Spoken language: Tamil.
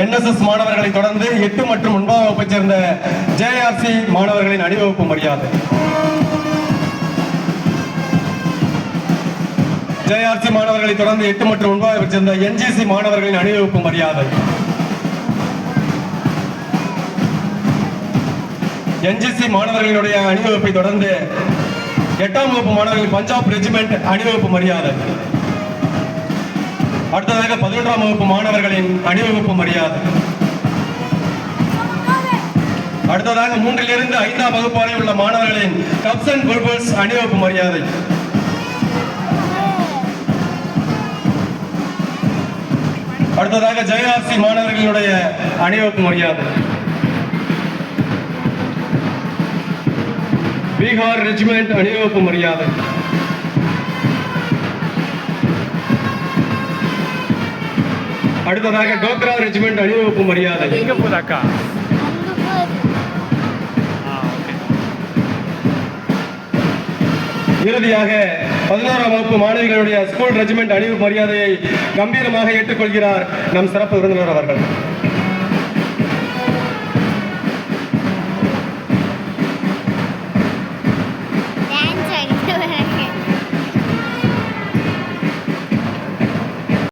NSS மாணவர்களை தொடர்ந்து 8 மற்றும் 9ஆம் வகுப்பைச் சேர்ந்த JRC மாணவர்களின் அணிவகுப்பு மரியாதை. JRC மாணவர்களை தொடர்ந்து 8 மற்றும் 9ஆம் வகுப்பைச் சேர்ந்த NGC மாணவர்களின் அணிவகுப்பு மரியாதை. NGC மாணவர்களுடைய அணிவகுப்பை தொடர்ந்து 8ஆம் வகுப்பு மாணவர்கள் பஞ்சாப் ரெஜிமெண்ட் அணிவகுப்பு மரியாதை. அடுத்ததாக 11ஆம் வகுப்பு மாணவர்களின் அணிவகுப்பு மரியாதை. அடுத்ததாக 3லிருந்து 5ஆம் வகுப்பு வரை உள்ள மாணவர்களின் கப்ஸ் அண்ட் புல்புல்ஸ் அணிவகுப்பு மரியாதை. அடுத்ததாக JRC மாணவர்களுடைய அணிவகுப்பு மரியாதை. பீகார் ரெஜிமெண்ட் அணிவகுப்பு மரியாதை. அடுத்ததாக டோக்ரா ரெஜிமெண்ட் அணிவகுப்பு மரியாதை. இறுதியாக 11ஆம் வகுப்பு மாணவிகளுடைய ஸ்கூல் ரெஜிமெண்ட் அணிவகுப்பு மரியாதையை கம்பீரமாக ஏற்றுக்கொள்கிறார் நம் சிறப்பு விருந்தினர் அவர்கள்.